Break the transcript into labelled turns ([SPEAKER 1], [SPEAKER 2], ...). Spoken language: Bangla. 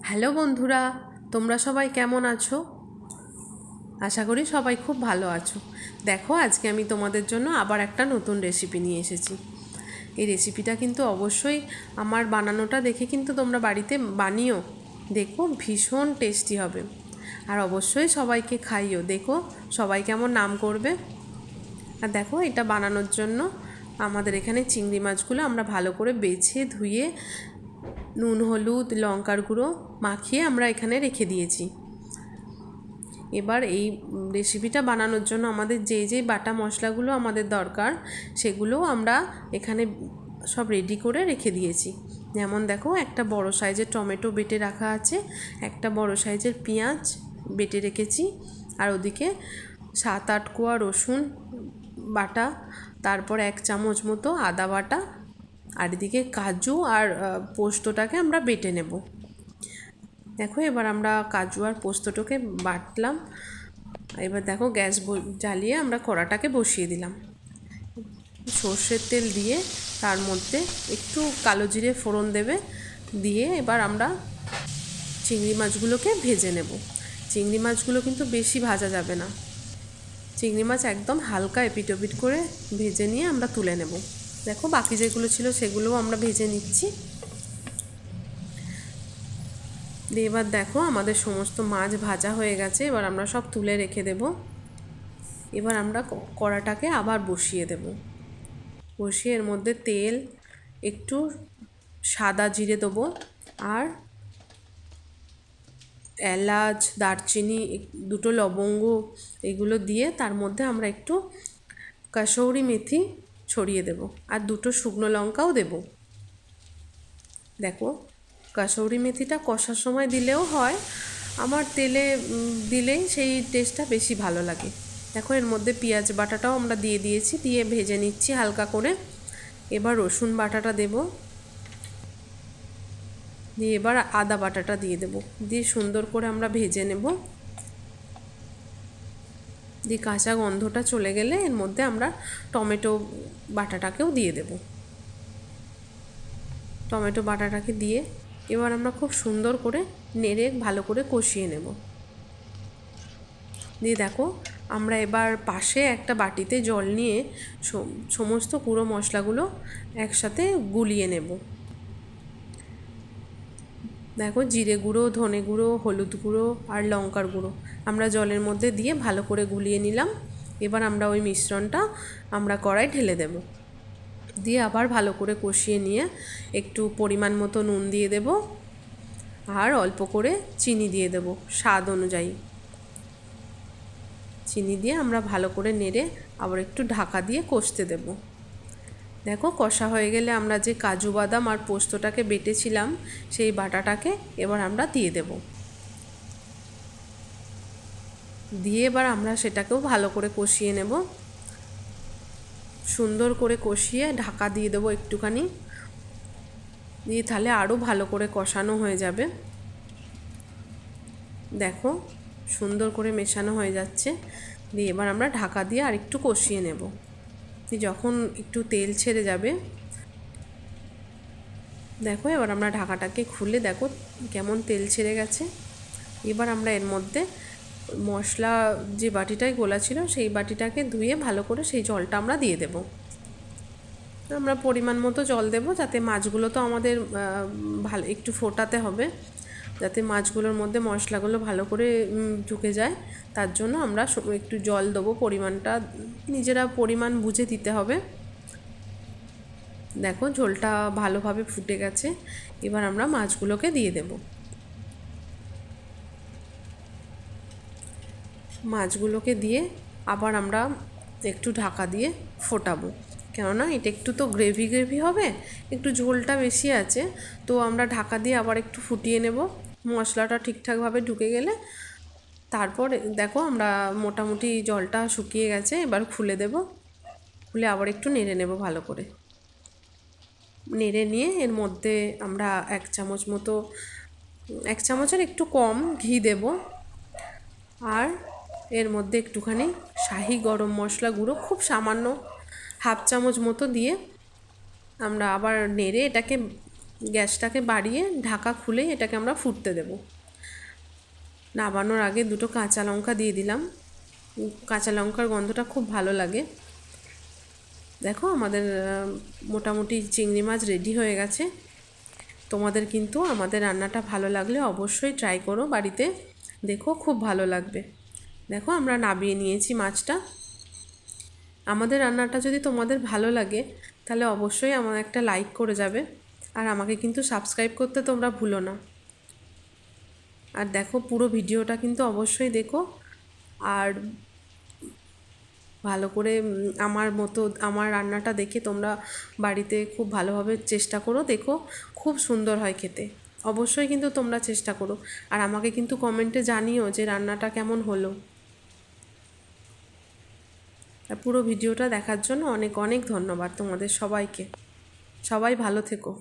[SPEAKER 1] হ্যালো বন্ধুরা, তোমরা সবাই কেমন আছো? আশা করি সবাই খুব ভালো আছো। দেখো, আজকে আমি তোমাদের জন্য আবার একটা নতুন রেসিপি নিয়ে এসেছি। এই রেসিপিটা কিন্তু অবশ্যই আমার বানানোটা দেখে কিন্তু তোমরা বাড়িতে বানিও। দেখো, ভীষণ টেস্টি হবে। আর অবশ্যই সবাইকে খাইও। দেখো সবাই কেমন নাম করবে। আর দেখো, এটা বানানোর জন্য আমাদের এখানে চিংড়ি মাছগুলো আমরা ভালো করে বেছে ধুয়ে নুন, হলুদ, লঙ্কার গুঁড়ো মাখিয়ে আমরা এখানে রেখে দিয়েছি। এবার এই রেসিপিটা বানানোর জন্য আমাদের যেই বাটা মশলাগুলো আমাদের দরকার সেগুলো আমরা এখানে সব রেডি করে রেখে দিয়েছি। যেমন দেখো, একটা বড় সাইজের টমেটো বেটে রাখা আছে, একটা বড় সাইজের পেঁয়াজ বেটে রেখেছি, আর ওদিকে 7-8 কোয়া রসুন বাটা, তারপর 1 চামচ মতো আদা বাটা, আর এদিকে কাজু আর পোস্তটাকে আমরা বেটে নেব। দেখো, এবার আমরা কাজু আর পোস্তটাকে বাটলাম। এবার দেখো, গ্যাস জ্বালিয়ে আমরা কড়াটাকে বসিয়ে দিলাম। সর্ষের তেল দিয়ে তার মধ্যে একটু কালো জিরে ফোড়ন দেবে, দিয়ে এবার আমরা চিংড়ি মাছগুলোকে ভেজে নেব। চিংড়ি মাছগুলো কিন্তু বেশি ভাজা যাবে না। চিংড়ি মাছ একদম হালকা এপিট ওপিট করে ভেজে নিয়ে আমরা তুলে নেব। দেখো, বাকি যেগুলো ছিল সেগুলোও আমরা ভেজে নিচ্ছি। দিয়ে এবার দেখো, আমাদের সমস্ত মাছ ভাজা হয়ে গেছে। এবার আমরা সব তুলে রেখে দেব। এবার আমরা কড়াটাকে আবার বসিয়ে দেব। বসিয়ে এর মধ্যে তেল, একটু সাদা জিরে দেবো, আর এলাচ, দারচিনি, 2টো লবঙ্গ, এগুলো দিয়ে তার মধ্যে আমরা একটু কাসৌরি মেথি ছড়িয়ে দেব, আর 2টো শুকনো লঙ্কাও দেব। দেখো, কাসৌরি মেথিটা কষার সময় দিলেও হয়, আমার তেলে দিলেই সেই টেস্টটা বেশি ভালো লাগে। দেখো, এর মধ্যে পেঁয়াজ বাটাটাও আমরা দিয়ে দিয়েছি, দিয়ে ভেজে নিচ্ছি হালকা করে। এবার রসুন বাটাটা দেব, দিয়ে এবার আদা বাটাটা দিয়ে দেব, দিয়ে সুন্দর করে আমরা ভেজে নেব। দিয়ে কাঁচা গন্ধটা চলে গেলে এর মধ্যে আমরা টমেটো বাটাটাকেও দিয়ে দেব। টমেটো বাটাটাকে দিয়ে এবার আমরা খুব সুন্দর করে নেড়ে ভালো করে কষিয়ে নেব। দিয়ে দেখো, আমরা এবার পাশে একটা বাটিতে জল নিয়ে সমস্ত গুঁড়ো মশলাগুলো একসাথে গুলিয়ে নেব। দেখো, জিরে গুঁড়ো, ধনে গুঁড়ো, হলুদ গুঁড়ো আর লঙ্কার গুঁড়ো আমরা জলের মধ্যে দিয়ে ভালো করে গুলিয়ে নিলাম। এবার আমরা ওই মিশ্রণটা আমরা কড়াই ঢেলে দেব, দিয়ে আবার ভালো করে কষিয়ে নিয়ে একটু পরিমাণ মতো নুন দিয়ে দেব, আর অল্প করে চিনি দিয়ে দেব স্বাদ অনুযায়ী। চিনি দিয়ে আমরা ভালো করে নেড়ে আবার একটু ঢাকা দিয়ে কষতে দেব। দেখো, কষা হয়ে গেলে আমরা যে কাজু বাদাম আর পোস্তটাকে বেটেছিলাম সেই বাটাটাকে এবার আমরা দিয়ে দেব। দিয়ে এবার আমরা সেটাকেও ভালো করে কষিয়ে নেব। সুন্দর করে কষিয়ে ঢাকা দিয়ে দেবো একটুখানি, দিয়ে তাহলে আরও ভালো করে কষানো হয়ে যাবে। দেখো, সুন্দর করে মেশানো হয়ে যাচ্ছে। দিয়ে এবার আমরা ঢাকা দিয়ে আর একটু কষিয়ে নেব। যখন একটু তেল ছেড়ে যাবে, দেখো, এবার আমরা ঢাকাটাকে খুলে দেখো কেমন তেল ছেড়ে গেছে। এবার আমরা এর মধ্যে মশলা যে বাটিটায় গোলা ছিল সেই বাটিটাকে ধুয়ে ভালো করে সেই জলটা আমরা দিয়ে দেব। আমরা পরিমাণ মতো জল দেব, যাতে মাছগুলো তো আমাদের ভালো একটু ফোটাতে হবে, যাতে মাছগুলোর মধ্যে মশলাগুলো ভালো করে ঢুকে যায়। তার জন্য আমরা একটু জল দেবো, পরিমাণটা নিজেরা পরিমাণ বুঝে দিতে হবে। দেখো, ঝোলটা ভালোভাবে ফুটে গেছে। এবার আমরা মাছগুলোকে দিয়ে দেব। মাছগুলোকে দিয়ে আবার আমরা একটু ঢাকা দিয়ে ফোটাবো, কেননা এটা একটু তো গ্রেভি গ্রেভি হবে, একটু ঝোলটা বেশি আছে, তো আমরা ঢাকা দিয়ে আবার একটু ফুটিয়ে নেব। মশলাটা ঠিকঠাকভাবে ঢুকে গেলে তারপর দেখো, আমরা মোটামুটি জলটা শুকিয়ে গেছে। এবার খুলে দেব, খুলে আবার একটু নেড়ে নেব ভালো করে। নেড়ে নিয়ে এর মধ্যে আমরা 1 চামচ মতো, 1 চামচের একটু কম ঘি দেব, আর এর মধ্যে একটুখানি শাহি গরম মশলা গুঁড়ো খুব সামান্য 1/2 চামচ মতো দিয়ে আমরা আবার নেড়ে এটাকে গ্যাসটাকে বাড়িয়ে ঢাকা খুলে এটাকে আমরা ফুটতে দেব। নামানোর আগে দুটো কাঁচা লঙ্কা দিয়ে দিলাম, কাঁচা লঙ্কার গন্ধটা খুব ভালো লাগে। দেখো আমাদের মোটামুটি চিংড়ি মাছ রেডি হয়ে গেছে। তোমাদের কিন্তু আমাদের রান্নাটা ভালো লাগলে অবশ্যই ট্রাই করো বাড়িতে, দেখো খুব ভালো লাগবে। দেখো আমরা নামিয়ে নিয়েছি মাছটা। আমাদের রান্নাটা যদি তোমাদের ভালো লাগে তাহলে অবশ্যই আমার একটা লাইক করে যাবে, আর আমাকে কিন্তু সাবস্ক্রাইব করতে তোমরা ভুলো না। আর দেখো পুরো ভিডিওটা কিন্তু অবশ্যই দেখো, আর ভালো করে আমার রান্নাটা দেখে তোমরা বাড়িতে খুব ভালোভাবে চেষ্টা করো, দেখো খুব সুন্দর হয় খেতে। অবশ্যই কিন্তু তোমরা চেষ্টা করো, আর আমাকে কিন্তু কমেন্টে জানিও যে রান্নাটা কেমন হলো। আর পুরো ভিডিওটা দেখার জন্য অনেক অনেক ধন্যবাদ তোমাদের সবাইকে। সবাই ভালো থেকো।